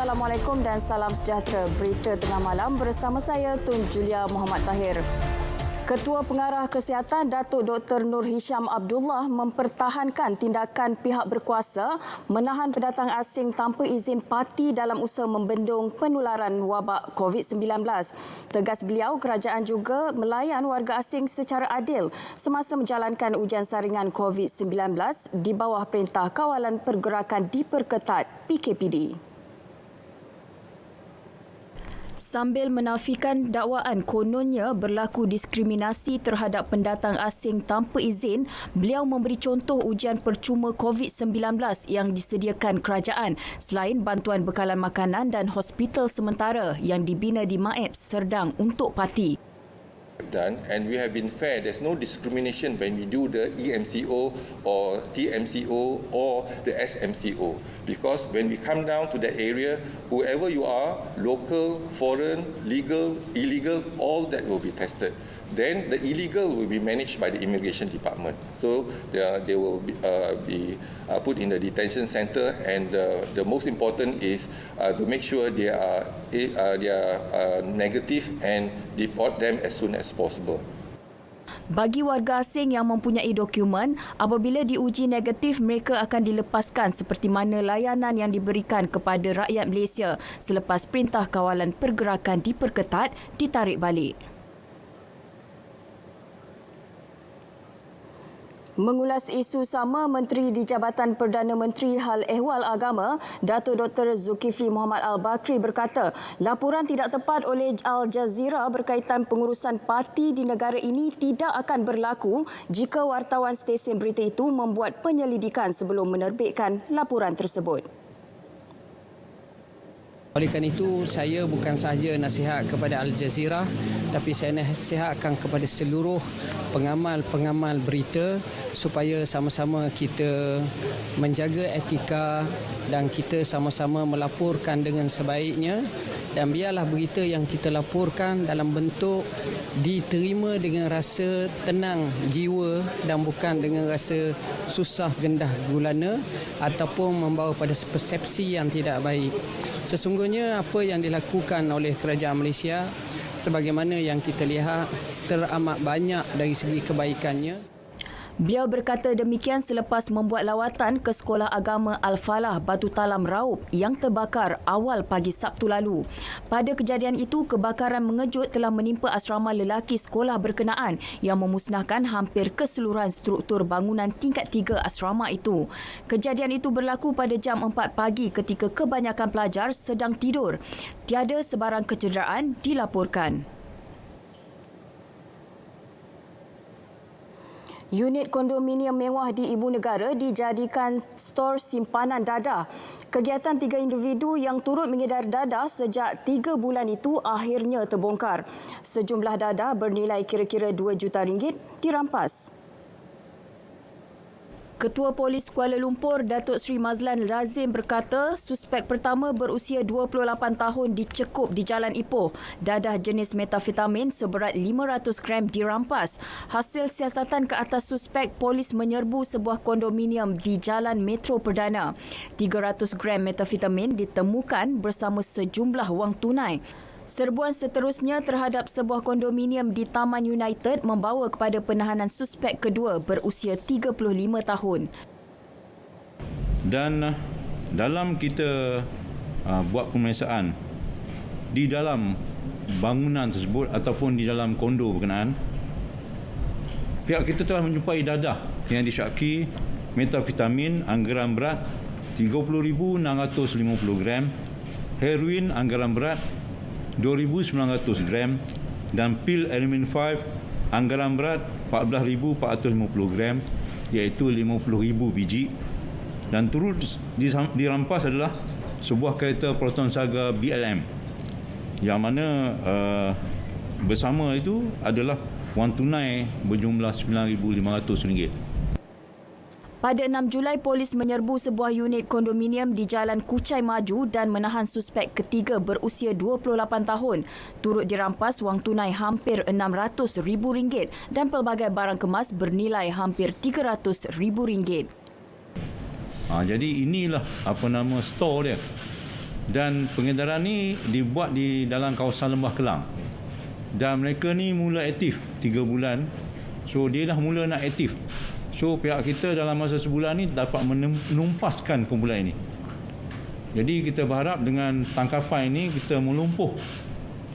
Assalamualaikum dan salam sejahtera. Berita tengah malam bersama saya Tun Julia Muhammad Tahir. Ketua Pengarah Kesihatan Datuk Dr. Nur Hisham Abdullah mempertahankan tindakan pihak berkuasa menahan pendatang asing tanpa izin parti dalam usaha membendung penularan wabak COVID-19. Tegas beliau, kerajaan juga melayan warga asing secara adil semasa menjalankan ujian saringan COVID-19 di bawah Perintah Kawalan Pergerakan Diperketat PKPD. Sambil menafikan dakwaan kononnya berlaku diskriminasi terhadap pendatang asing tanpa izin, beliau memberi contoh ujian percuma COVID-19 yang disediakan kerajaan selain bantuan bekalan makanan dan hospital sementara yang dibina di Maeb, Serdang untuk parti. Done, and we have been fair. There's no discrimination when we do the EMCO or TMCO or the SMCO, because when we come down to that area, whoever you are, local, foreign, legal, illegal, all that will be tested. Then the illegal will be managed by the immigration department. So they will be put in the detention center, and the most important is to make sure they are negative and deport them as soon as possible. Bagi warga asing yang mempunyai dokumen, apabila diuji negatif, mereka akan dilepaskan seperti mana layanan yang diberikan kepada rakyat Malaysia selepas Perintah Kawalan Pergerakan Diperketat ditarik balik. Mengulas isu sama, Menteri di Jabatan Perdana Menteri Hal Ehwal Agama, Datuk Dr. Zulkifli Mohamed Al-Bakri berkata, laporan tidak tepat oleh Al Jazeera berkaitan pengurusan parti di negara ini tidak akan berlaku jika wartawan stesen berita itu membuat penyelidikan sebelum menerbitkan laporan tersebut. Oleh kerana itu, saya bukan sahaja nasihat kepada Al Jazeera, tapi saya nasihatkan kepada seluruh pengamal-pengamal berita supaya sama-sama kita menjaga etika dan kita sama-sama melaporkan dengan sebaiknya, dan biarlah berita yang kita laporkan dalam bentuk diterima dengan rasa tenang jiwa dan bukan dengan rasa susah gendah gulana ataupun membawa pada persepsi yang tidak baik. Sesungguhnya apa yang dilakukan oleh kerajaan Malaysia sebagaimana yang kita lihat teramat banyak dari segi kebaikannya. Beliau berkata demikian selepas membuat lawatan ke Sekolah Agama Al-Falah Batu Talam Raup yang terbakar awal pagi Sabtu lalu. Pada kejadian itu, kebakaran mengejut telah menimpa asrama lelaki sekolah berkenaan yang memusnahkan hampir keseluruhan struktur bangunan tingkat 3 asrama itu. Kejadian itu berlaku pada jam 4 pagi ketika kebanyakan pelajar sedang tidur. Tiada sebarang kecederaan dilaporkan. Unit kondominium mewah di Ibu Negara dijadikan stor simpanan dadah. Kegiatan 3 individu yang turut mengedar dadah sejak 3 bulan itu akhirnya terbongkar. Sejumlah dadah bernilai kira-kira RM2 juta dirampas. Ketua Polis Kuala Lumpur, Datuk Seri Mazlan Lazim berkata suspek pertama berusia 28 tahun dicekup di Jalan Ipoh. Dadah jenis metafetamin seberat 500 gram dirampas. Hasil siasatan ke atas suspek, polis menyerbu sebuah kondominium di Jalan Metro Perdana. 300 gram metafetamin ditemukan bersama sejumlah wang tunai. Serbuan seterusnya terhadap sebuah kondominium di Taman United membawa kepada penahanan suspek kedua berusia 35 tahun. Dan dalam kita buat pemeriksaan di dalam bangunan tersebut ataupun di dalam kondo berkenaan, pihak kita telah menjumpai dadah yang disyaki metafetamin anggaran berat 30,650 gram, heroin anggaran berat 2,900 gram dan pil elemen 5 anggaran berat 14,450 gram iaitu 50,000 biji, dan turut dirampas adalah sebuah kereta Proton Saga BLM yang mana bersama itu adalah wang tunai berjumlah RM9,500. Pada 6 Julai, polis menyerbu sebuah unit kondominium di Jalan Kuchai Maju dan menahan suspek ketiga berusia 28 tahun. Turut dirampas wang tunai hampir RM600,000 dan pelbagai barang kemas bernilai hampir RM300,000. Jadi inilah store dia. Dan pengedaran ni dibuat di dalam kawasan Lembah Kelang. Dan mereka ni mula aktif 3 bulan. So dia dah mula nak aktif. So pihak kita dalam masa sebulan ni dapat menumpaskan kumpulan ini. Jadi kita berharap dengan tangkapan ini kita melumpuh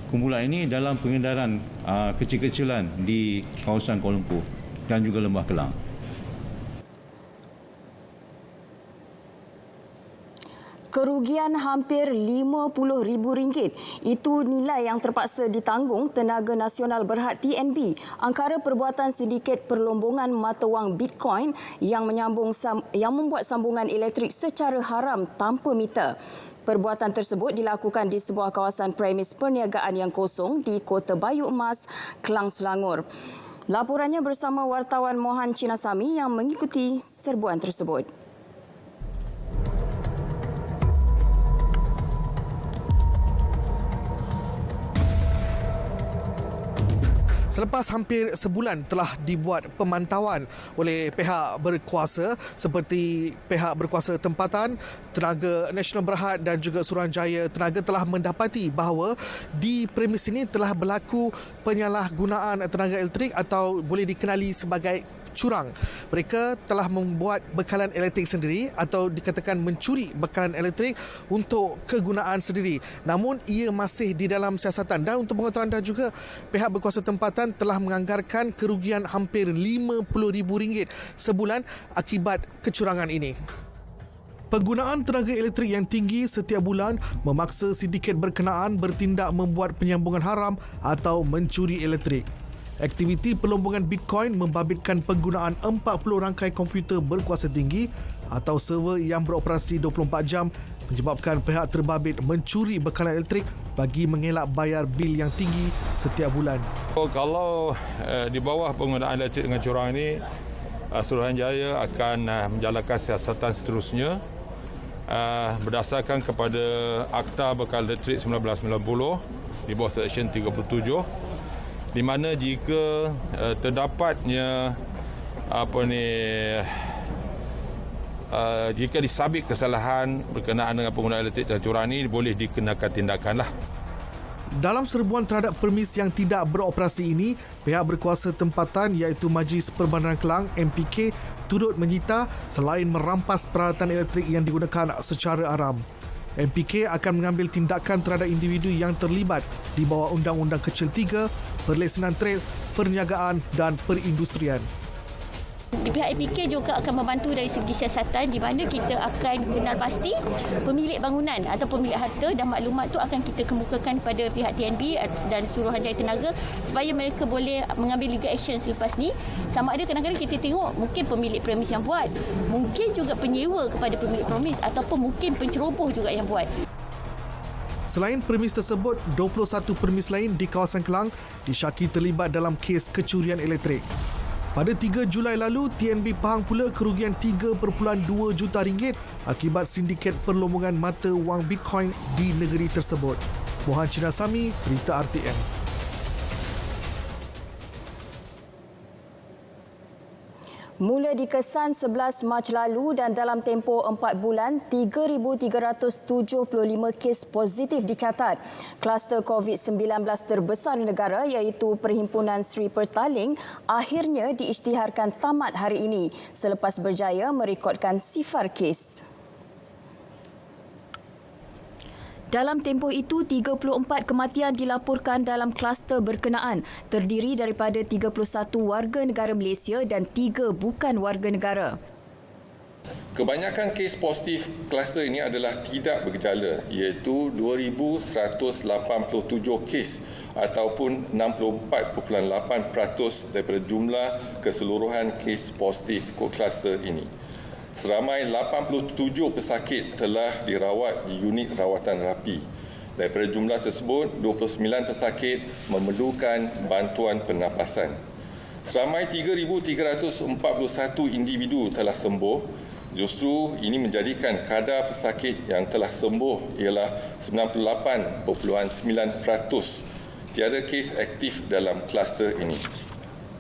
kumpulan ini dalam pengedaran kecil-kecilan di kawasan Kuala Lumpur dan juga Lembah Kelang. Kerugian hampir RM50,000 itu nilai yang terpaksa ditanggung Tenaga Nasional Berhad TNB angkara perbuatan sindiket perlombongan mata wang Bitcoin yang membuat sambungan elektrik secara haram tanpa meter. Perbuatan tersebut dilakukan di sebuah kawasan premis perniagaan yang kosong di Kota Bayu Emas, Kelang, Selangor. Laporannya bersama wartawan Mohan Chinasamy yang mengikuti serbuan tersebut. Selepas hampir sebulan telah dibuat pemantauan oleh pihak berkuasa seperti pihak berkuasa tempatan, Tenaga Nasional Berhad dan juga Suruhanjaya Tenaga telah mendapati bahawa di premis ini telah berlaku penyalahgunaan tenaga elektrik atau boleh dikenali sebagai curang. Mereka telah membuat bekalan elektrik sendiri atau dikatakan mencuri bekalan elektrik untuk kegunaan sendiri. Namun ia masih di dalam siasatan dan untuk pengetahuan dan juga pihak berkuasa tempatan telah menganggarkan kerugian hampir RM50,000 sebulan akibat kecurangan ini. Penggunaan tenaga elektrik yang tinggi setiap bulan memaksa sindiket berkenaan bertindak membuat penyambungan haram atau mencuri elektrik. Aktiviti perlombongan Bitcoin membabitkan penggunaan 40 rangkai komputer berkuasa tinggi atau server yang beroperasi 24 jam menyebabkan pihak terbabit mencuri bekalan elektrik bagi mengelak bayar bil yang tinggi setiap bulan. Kalau di bawah penggunaan elektrik dengan curang ini, Suruhanjaya akan menjalankan siasatan seterusnya berdasarkan kepada Akta Bekalan Elektrik 1990 di bawah Seksyen 37, di mana jika terdapatnya jika disabit kesalahan berkenaan dengan penggunaan elektrik dan curang ini boleh dikenakan tindakanlah. Dalam serbuan terhadap permis yang tidak beroperasi ini, pihak berkuasa tempatan iaitu Majlis Perbandaran Kelang MPK turut menyita selain merampas peralatan elektrik yang digunakan secara haram. MPK akan mengambil tindakan terhadap individu yang terlibat di bawah Undang-Undang Kecil 3, Perlesenan Trade, Perniagaan dan Perindustrian. Di pihak MPK juga akan membantu dari segi siasatan di mana kita akan kenal pasti pemilik bangunan atau pemilik harta dan maklumat itu akan kita kemukakan kepada pihak TNB dan Suruhanjaya Tenaga supaya mereka boleh mengambil legal action selepas ni. Sama ada kadang-kadang kita tengok mungkin pemilik premis yang buat, mungkin juga penyewa kepada pemilik premis ataupun mungkin penceroboh juga yang buat. Selain premis tersebut, 21 premis lain di kawasan Kelang disyaki terlibat dalam kes kecurian elektrik. Pada 3 Julai lalu, TNB Pahang pula kerugian RM3.2 juta akibat sindiket perlombongan mata wang Bitcoin di negeri tersebut. Mohan Chinasamy, Berita RTM. Mula dikesan 11 Mac lalu dan dalam tempoh 4 bulan, 3,375 kes positif dicatat. Kluster COVID-19 terbesar di negara iaitu Perhimpunan Sri Pertaling akhirnya diisytiharkan tamat hari ini selepas berjaya merekodkan sifar kes. Dalam tempoh itu, 34 kematian dilaporkan dalam kluster berkenaan, terdiri daripada 31 warga negara Malaysia dan 3 bukan warga negara. Kebanyakan kes positif kluster ini adalah tidak bergejala, iaitu 2,187 kes ataupun 64.8% daripada jumlah keseluruhan kes positif kluster ini. Seramai 87 pesakit telah dirawat di unit rawatan rapi. Daripada jumlah tersebut, 29 pesakit memerlukan bantuan pernafasan. Seramai 3,341 individu telah sembuh. Justru ini menjadikan kadar pesakit yang telah sembuh ialah 98.9%. Tiada kes aktif dalam kluster ini.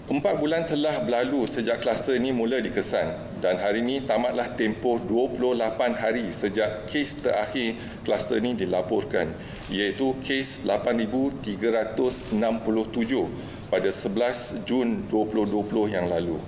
4 bulan telah berlalu sejak kluster ini mula dikesan dan hari ini tamatlah tempoh 28 hari sejak kes terakhir kluster ini dilaporkan, iaitu kes 8,367 pada 11 Jun 2020 yang lalu.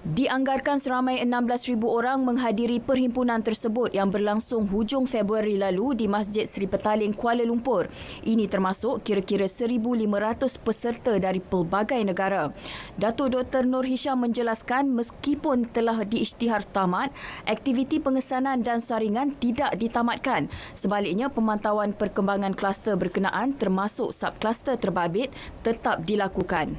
Dianggarkan seramai 16,000 orang menghadiri perhimpunan tersebut yang berlangsung hujung Februari lalu di Masjid Seri Petaling, Kuala Lumpur. Ini termasuk kira-kira 1,500 peserta dari pelbagai negara. Datuk Dr. Nur Hisham menjelaskan meskipun telah diisytihar tamat, aktiviti pengesanan dan saringan tidak ditamatkan. Sebaliknya, pemantauan perkembangan kluster berkenaan termasuk subkluster terbabit tetap dilakukan.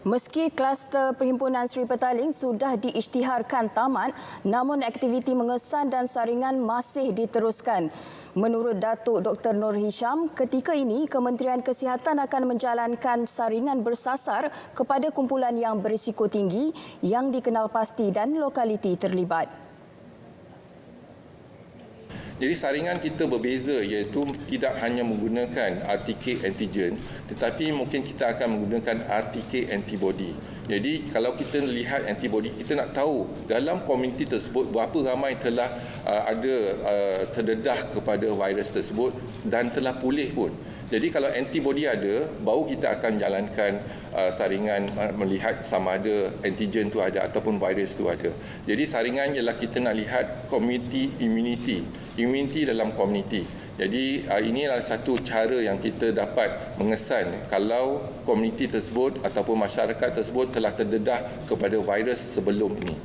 Meski kluster Perhimpunan Seri Petaling sudah diisytiharkan tamat, namun aktiviti mengesan dan saringan masih diteruskan. Menurut Datuk Dr. Nur Hisham, ketika ini Kementerian Kesihatan akan menjalankan saringan bersasar kepada kumpulan yang berisiko tinggi yang dikenal pasti dan lokaliti terlibat. Jadi saringan kita berbeza, iaitu tidak hanya menggunakan RTK antigen tetapi mungkin kita akan menggunakan RTK antibody. Jadi kalau kita lihat antibody, kita nak tahu dalam komuniti tersebut berapa ramai telah terdedah kepada virus tersebut dan telah pulih pun. Jadi kalau antibody ada, baru kita akan jalankan saringan melihat sama ada antigen tu ada ataupun virus tu ada. Jadi saringan ialah kita nak lihat community immunity dalam komuniti. Jadi ini adalah satu cara yang kita dapat mengesan kalau komuniti tersebut ataupun masyarakat tersebut telah terdedah kepada virus sebelum ini.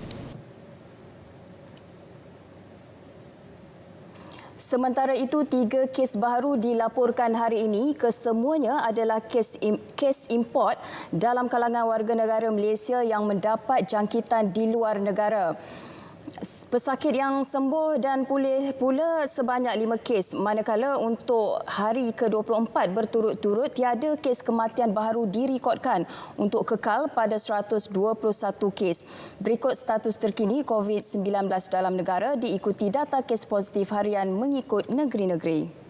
Sementara itu, 3 kes baru dilaporkan hari ini. Kesemuanya adalah kes import dalam kalangan warga negara Malaysia yang mendapat jangkitan di luar negara. Pesakit yang sembuh dan pulih pula sebanyak 5 kes, manakala untuk hari ke-24 berturut-turut tiada kes kematian baru direkodkan untuk kekal pada 121 kes. Berikut status terkini COVID-19 dalam negara diikuti data kes positif harian mengikut negeri-negeri.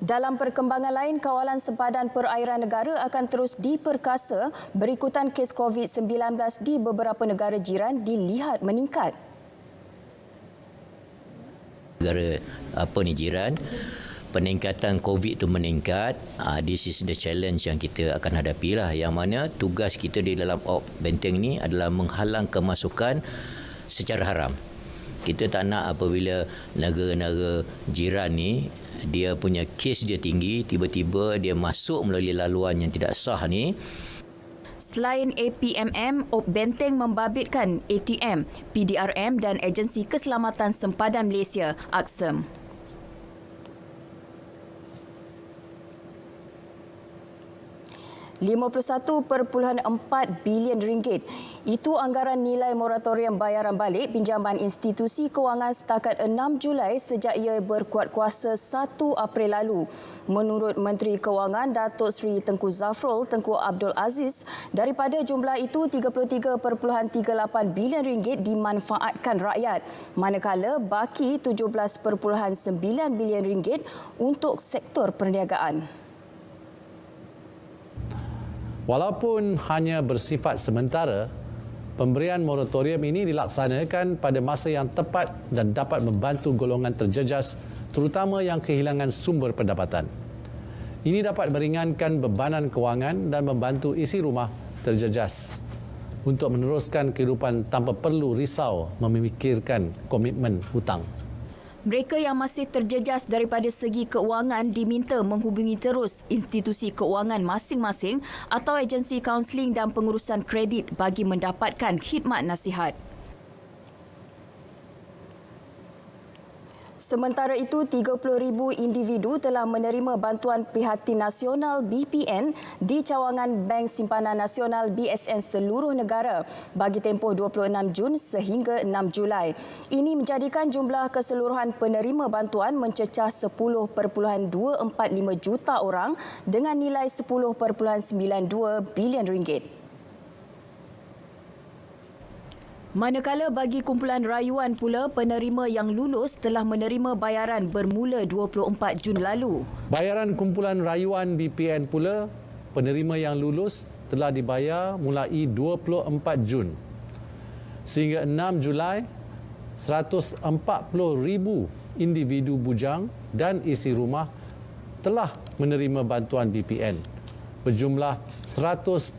Dalam perkembangan lain, kawalan sempadan perairan negara akan terus diperkasa berikutan kes COVID-19 di beberapa negara jiran dilihat meningkat. Negara jiran, peningkatan COVID itu meningkat. This is the challenge yang kita akan hadapi lah. Yang mana tugas kita di dalam benteng ni adalah menghalang kemasukan secara haram. Kita tak nak apabila negara-negara jiran ni dia punya kes dia tinggi, tiba-tiba dia masuk melalui laluan yang tidak sah ni. Selain APMM, Benteng membabitkan ATM, PDRM dan Agensi Keselamatan Sempadan Malaysia, AKSEM. RM51.4 bilion. Itu anggaran nilai moratorium bayaran balik pinjaman institusi kewangan setakat 6 Julai sejak ia berkuat kuasa 1 April lalu. Menurut Menteri Kewangan Datuk Seri Tengku Zafrul Tengku Abdul Aziz, daripada jumlah itu RM33.38 bilion dimanfaatkan rakyat, manakala baki RM17.9 bilion untuk sektor perniagaan. Walaupun hanya bersifat sementara, pemberian moratorium ini dilaksanakan pada masa yang tepat dan dapat membantu golongan terjejas, terutama yang kehilangan sumber pendapatan. Ini dapat meringankan bebanan kewangan dan membantu isi rumah terjejas untuk meneruskan kehidupan tanpa perlu risau memikirkan komitmen hutang. Mereka yang masih terjejas daripada segi keuangan diminta menghubungi terus institusi keuangan masing-masing atau agensi kaunseling dan pengurusan kredit bagi mendapatkan khidmat nasihat. Sementara itu, 30,000 individu telah menerima bantuan Prihatin Nasional BPN di cawangan Bank Simpanan Nasional BSN seluruh negara bagi tempoh 26 Jun sehingga 6 Julai. Ini menjadikan jumlah keseluruhan penerima bantuan mencecah 10.245 juta orang dengan nilai 10.92 bilion ringgit. Manakala bagi kumpulan rayuan pula, penerima yang lulus telah menerima bayaran bermula 24 Jun lalu. Bayaran kumpulan rayuan BPN pula, penerima yang lulus telah dibayar mulai 24 Jun. Sehingga 6 Julai, 140,000 individu bujang dan isi rumah telah menerima bantuan BPN berjumlah 120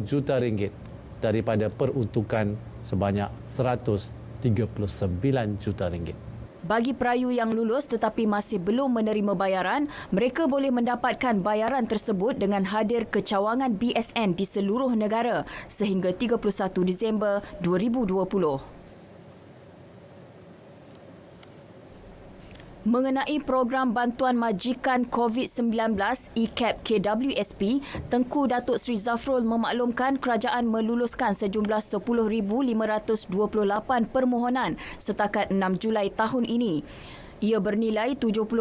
juta ringgit daripada peruntukan sebanyak 139 juta ringgit. Bagi perayu yang lulus tetapi masih belum menerima bayaran, mereka boleh mendapatkan bayaran tersebut dengan hadir ke cawangan BSN di seluruh negara sehingga 31 Disember 2020. Mengenai program bantuan majikan COVID-19 ECAP KWSP, Tengku Datuk Seri Zafrul memaklumkan kerajaan meluluskan sejumlah 10,528 permohonan setakat 6 Julai tahun ini. Ia bernilai 70.4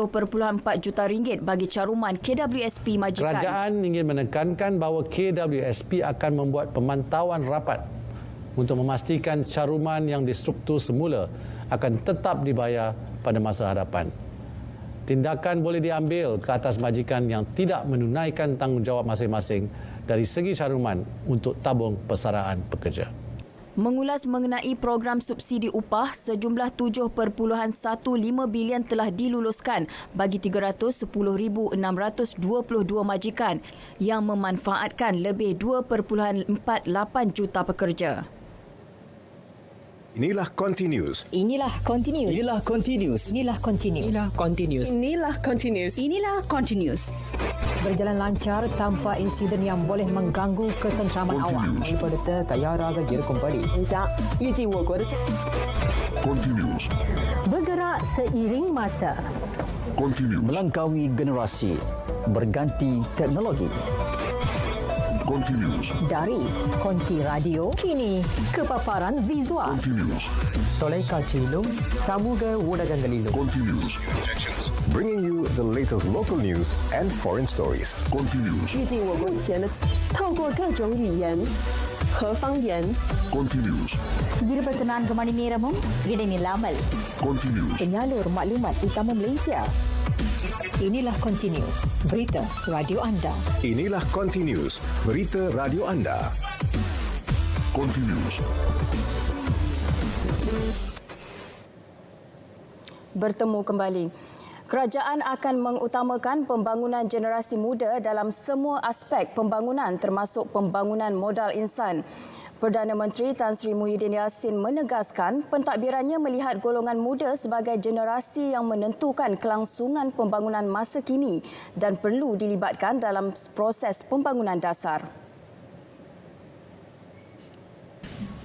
juta ringgit bagi caruman KWSP majikan. Kerajaan ingin menekankan bahawa KWSP akan membuat pemantauan rapat untuk memastikan caruman yang distruktur semula akan tetap dibayar pada masa hadapan. Tindakan boleh diambil ke atas majikan yang tidak menunaikan tanggungjawab masing-masing dari segi caruman untuk tabung persaraan pekerja. Mengulas mengenai program subsidi upah, sejumlah 7.15 bilion telah diluluskan bagi 310,622 majikan yang memanfaatkan lebih 2.48 juta pekerja. Inilah Continuous. Inilah Continuous. Inilah Continuous. Inilah Continuous. Inilah Continuous. Inilah Continuous. Inilah Continuous. Berjalan lancar tanpa insiden yang boleh mengganggu ketenteraman awak. Pada tayara ke kembali. Continuous. Bergerak seiring masa. Continuous. Melangkaui generasi. Berganti teknologi. Continuous. Dari konti radio, kini ke paparan visual. Continuous. Toleikaci Ilung, Samuga Wudagan Galilu. Continuous. Bringing you the latest local news and foreign stories. Continuous. 预计我目前透过各种语言和方言 Continuous. Juru berkenaan Gemani Niramum, Gidemi Lamal. Continuous. Penyalur maklumat utama Malaysia. Inilah Continuous, berita radio anda. Inilah Continuous, berita radio anda. Continuous. Bertemu kembali. Kerajaan akan mengutamakan pembangunan generasi muda dalam semua aspek pembangunan termasuk pembangunan modal insan. Perdana Menteri Tan Sri Muhyiddin Yassin menegaskan pentadbirannya melihat golongan muda sebagai generasi yang menentukan kelangsungan pembangunan masa kini dan perlu dilibatkan dalam proses pembangunan dasar.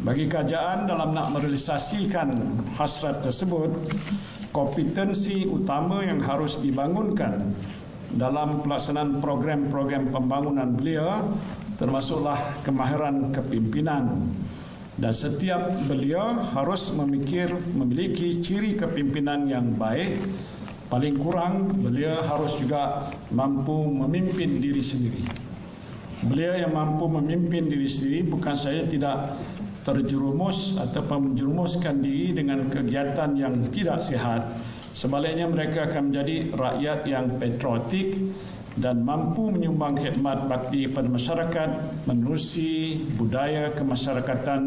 Bagi kerajaan dalam nak merealisasikan hasrat tersebut, kompetensi utama yang harus dibangunkan dalam pelaksanaan program-program pembangunan belia termasuklah kemahiran kepimpinan, dan setiap belia harus memiliki ciri kepimpinan yang baik. Paling kurang belia harus juga mampu memimpin diri sendiri. Belia yang mampu memimpin diri sendiri bukan saja tidak terjerumus atau menjerumuskan diri dengan kegiatan yang tidak sihat, sebaliknya mereka akan menjadi rakyat yang patriotik dan mampu menyumbang khidmat bakti pada masyarakat menerusi budaya kemasyarakatan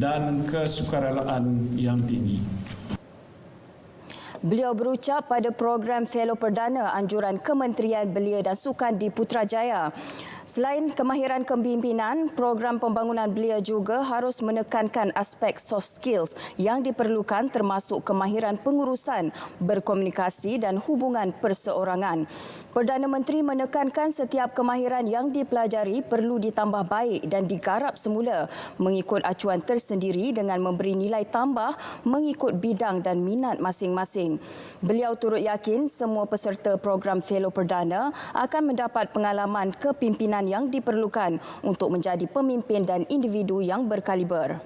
dan kesukarelaan yang tinggi. Beliau berucap pada program Fellow Perdana Anjuran Kementerian Belia dan Sukan di Putrajaya. Selain kemahiran kepimpinan, program pembangunan belia juga harus menekankan aspek soft skills yang diperlukan termasuk kemahiran pengurusan, berkomunikasi dan hubungan perseorangan. Perdana Menteri menekankan setiap kemahiran yang dipelajari perlu ditambah baik dan digarap semula mengikut acuan tersendiri dengan memberi nilai tambah mengikut bidang dan minat masing-masing. Beliau turut yakin semua peserta program Fellow Perdana akan mendapat pengalaman kepimpinan yang diperlukan untuk menjadi pemimpin dan individu yang berkaliber.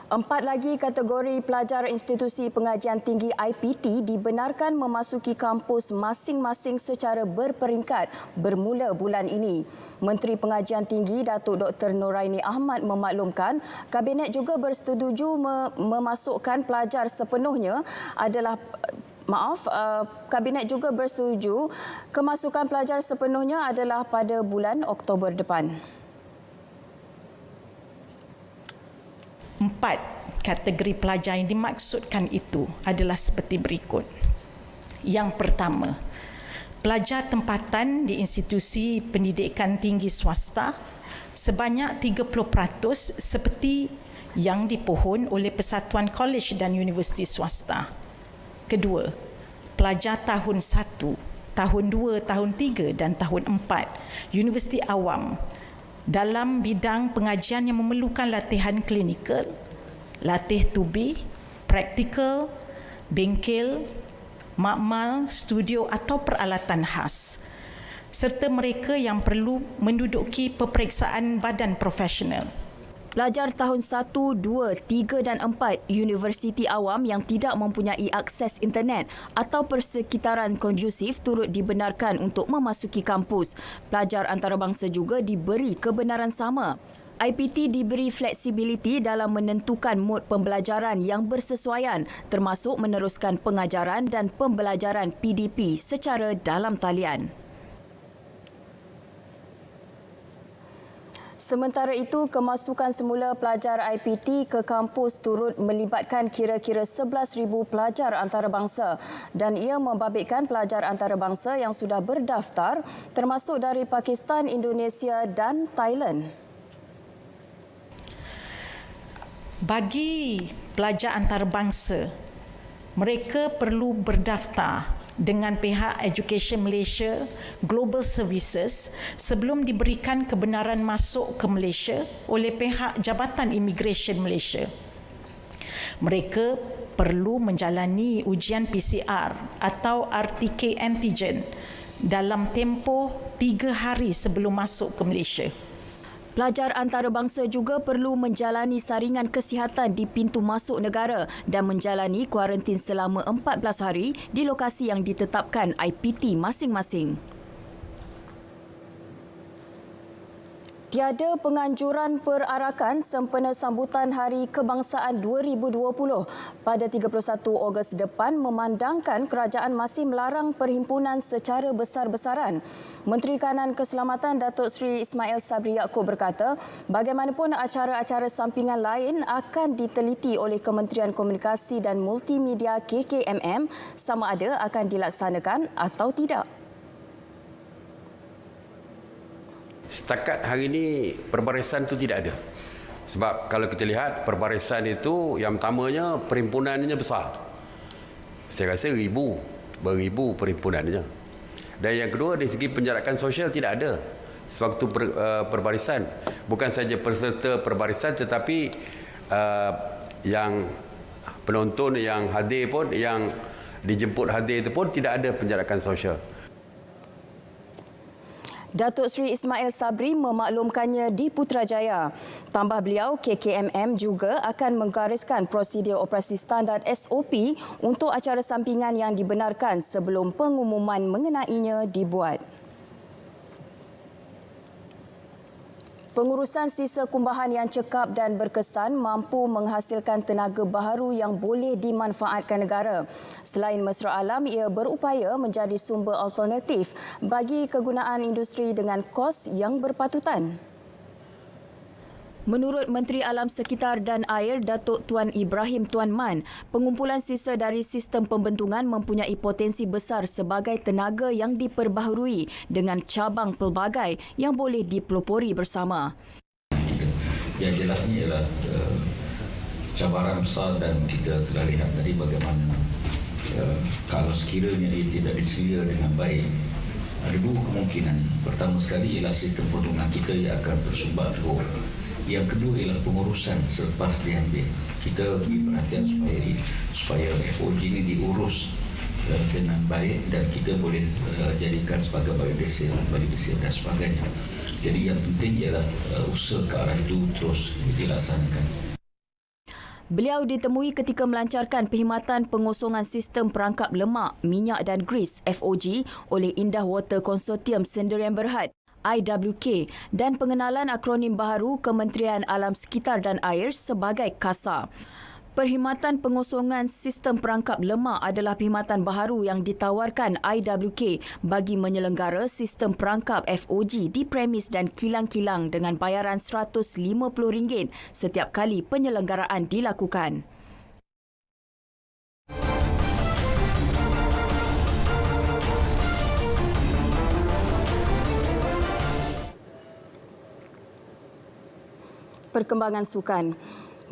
Empat lagi kategori pelajar institusi pengajian tinggi IPT dibenarkan memasuki kampus masing-masing secara berperingkat bermula bulan ini. Menteri Pengajian Tinggi Datuk Dr. Noraini Ahmad memaklumkan Kabinet juga bersetuju memasukkan pelajar sepenuhnya Kabinet juga bersetuju kemasukan pelajar sepenuhnya adalah pada bulan Oktober depan. 4 kategori pelajar yang dimaksudkan itu adalah seperti berikut. Yang pertama, pelajar tempatan di institusi pendidikan tinggi swasta sebanyak 30% seperti yang dipohon oleh Persatuan Kolej dan Universiti Swasta. Kedua, pelajar tahun 1, tahun 2, tahun 3 dan tahun 4 Universiti Awam dalam bidang pengajian yang memerlukan latihan klinikal, latih tubi, praktikal, bengkel, makmal, studio atau peralatan khas, serta mereka yang perlu menduduki peperiksaan badan profesional. Pelajar tahun 1, 2, 3 dan 4 Universiti Awam yang tidak mempunyai akses internet atau persekitaran kondusif turut dibenarkan untuk memasuki kampus. Pelajar antarabangsa juga diberi kebenaran sama. IPT diberi fleksibiliti dalam menentukan mod pembelajaran yang bersesuaian termasuk meneruskan pengajaran dan pembelajaran PDP secara dalam talian. Sementara itu, kemasukan semula pelajar IPT ke kampus turut melibatkan kira-kira 11,000 pelajar antarabangsa dan ia membabitkan pelajar antarabangsa yang sudah berdaftar termasuk dari Pakistan, Indonesia dan Thailand. Bagi pelajar antarabangsa, mereka perlu berdaftar dengan pihak Education Malaysia Global Services sebelum diberikan kebenaran masuk ke Malaysia oleh pihak Jabatan Immigration Malaysia. Mereka perlu menjalani ujian PCR atau RTK antigen dalam tempoh 3 hari sebelum masuk ke Malaysia. Pelajar antarabangsa juga perlu menjalani saringan kesihatan di pintu masuk negara dan menjalani kuarantin selama 14 hari di lokasi yang ditetapkan IPT masing-masing. Tiada penganjuran perarakan sempena sambutan Hari Kebangsaan 2020 pada 31 Ogos depan memandangkan kerajaan masih melarang perhimpunan secara besar-besaran. Menteri Kanan Keselamatan Datuk Seri Ismail Sabri Yaakob berkata, bagaimanapun acara-acara sampingan lain akan diteliti oleh Kementerian Komunikasi dan Multimedia KKMM sama ada akan dilaksanakan atau tidak. Setakat hari ini perbarisan itu tidak ada. Sebab kalau kita lihat perbarisan itu yang pertamanya perhimpunannya besar. Saya rasa beribu perhimpunannya. Dan yang kedua dari segi penjarakan sosial tidak ada. Sewaktu perbarisan bukan saja peserta perbarisan tetapi yang penonton yang hadir pun, yang dijemput hadir itu pun tidak ada penjarakan sosial. Datuk Seri Ismail Sabri memaklumkannya di Putrajaya. Tambah beliau, KKMM juga akan menggariskan prosedur operasi standard SOP untuk acara sampingan yang dibenarkan sebelum pengumuman mengenainya dibuat. Pengurusan sisa kumbahan yang cekap dan berkesan mampu menghasilkan tenaga baharu yang boleh dimanfaatkan negara. Selain mesra alam, ia berupaya menjadi sumber alternatif bagi kegunaan industri dengan kos yang berpatutan. Menurut Menteri Alam Sekitar dan Air Datuk Tuan Ibrahim Tuan Man, pengumpulan sisa dari sistem pembentungan mempunyai potensi besar sebagai tenaga yang diperbaharui dengan cabang pelbagai yang boleh dipelopori bersama. Yang jelasnya ialah cabaran besar dan kita telah lihat tadi bagaimana kalau sekiranya ia tidak diselia dengan baik, ada dua kemungkinan. Pertama sekali ialah sistem pembentungan kita yang akan tersumbat teruk. Yang kedua ialah pengurusan selepas diambil. Kita beri perhatian supaya FOG ini diurus dengan baik dan kita boleh jadikan sebagai biodiesel dan sebagainya. Jadi yang penting ialah usaha ke arah itu terus dilaksanakan. Beliau ditemui ketika melancarkan perkhidmatan pengosongan sistem perangkap lemak, minyak dan gris FOG oleh Indah Water Consortium Sendirian Berhad IWK dan pengenalan akronim baharu Kementerian Alam Sekitar dan Air sebagai KASA. Perkhidmatan pengosongan sistem perangkap lemak adalah perkhidmatan baharu yang ditawarkan IWK bagi menyelenggara sistem perangkap FOG di premis dan kilang-kilang dengan bayaran RM150 setiap kali penyelenggaraan dilakukan. Perkembangan sukan.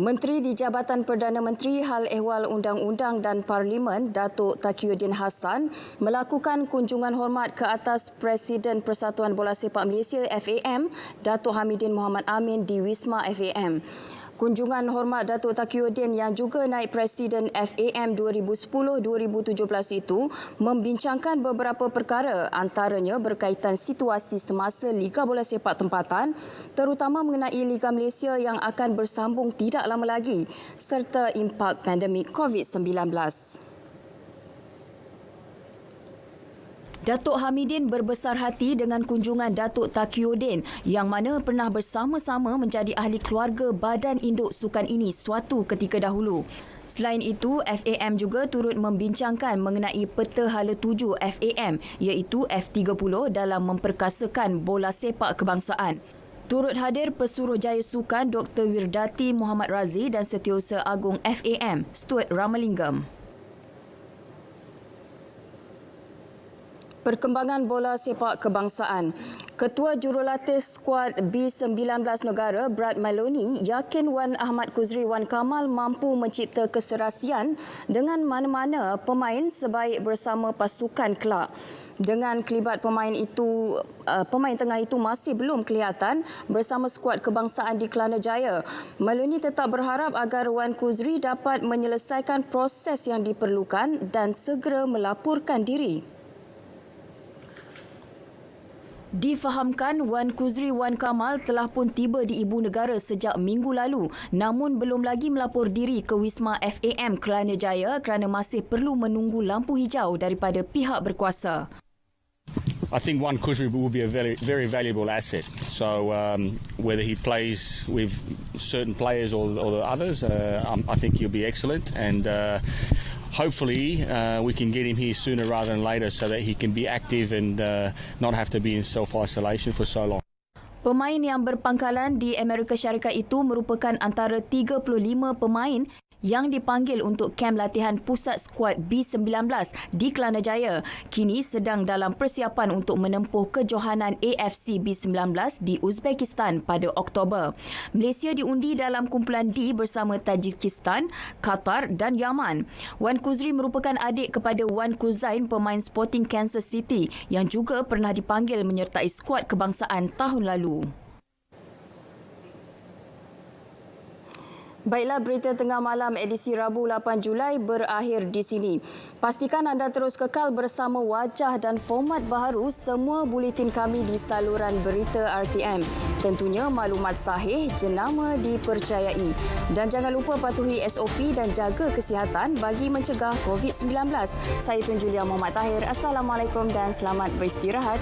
Menteri di Jabatan Perdana Menteri Hal Ehwal Undang-Undang dan Parlimen, Datuk Taqiyuddin Hassan, melakukan kunjungan hormat ke atas Presiden Persatuan Bola Sepak Malaysia FAM, Datuk Hamidin Mohamad Amin di Wisma FAM. Kunjungan hormat Datuk Taqiyuddin yang juga naib Presiden FAM 2010-2017 itu membincangkan beberapa perkara antaranya berkaitan situasi semasa Liga Bola Sepak Tempatan terutama mengenai Liga Malaysia yang akan bersambung tidak lama lagi serta impak pandemik COVID-19. Datuk Hamidin berbesar hati dengan kunjungan Datuk Taqiyuddin yang mana pernah bersama-sama menjadi ahli keluarga badan induk sukan ini suatu ketika dahulu. Selain itu, FAM juga turut membincangkan mengenai peta hala tuju FAM iaitu F30 dalam memperkasakan bola sepak kebangsaan. Turut hadir Pesuruhjaya Sukan Dr. Wirdati Muhammad Razi dan Setiausaha Agung FAM, Stuart Ramalingam. Perkembangan bola sepak kebangsaan. Ketua Jurulatih skuad B19 negara Brad Maloney yakin Wan Ahmad Kuzri Wan Kamal mampu mencipta keserasian dengan mana-mana pemain sebaik bersama pasukan kelab. Dengan kelibat pemain tengah itu masih belum kelihatan bersama skuad kebangsaan di Kelana Jaya. Maloney tetap berharap agar Wan Kuzri dapat menyelesaikan proses yang diperlukan dan segera melaporkan diri. Difahamkan Wan Kuzri Wan Kamal telah pun tiba di ibu negara sejak minggu lalu namun belum lagi melapor diri ke Wisma FAM Kelana Jaya kerana masih perlu menunggu lampu hijau daripada pihak berkuasa. I think Wan Kuzri will be a very valuable asset. So whether he plays with certain players or the others, I think he'll be excellent and hopefully we can get him here sooner rather than later so that he can be active and not have to be in self-isolation for so long. Pemain yang berpangkalan di Amerika Syarikat itu merupakan antara 35 pemain yang dipanggil untuk kem latihan pusat skuad B19 di Kelana Jaya kini sedang dalam persiapan untuk menempuh kejohanan AFC B19 di Uzbekistan pada Oktober. Malaysia diundi dalam kumpulan D bersama Tajikistan, Qatar dan Yaman. Wan Kuzri merupakan adik kepada Wan Kuzain, pemain Sporting Kansas City yang juga pernah dipanggil menyertai skuad kebangsaan tahun lalu. Baiklah, berita tengah malam edisi Rabu 8 Julai berakhir di sini. Pastikan anda terus kekal bersama wajah dan format baharu semua buletin kami di saluran berita RTM. Tentunya maklumat sahih, jenama dipercayai. Dan jangan lupa patuhi SOP dan jaga kesihatan bagi mencegah COVID-19. Saya Tun Julia Muhammad Tahir. Assalamualaikum dan selamat beristirahat.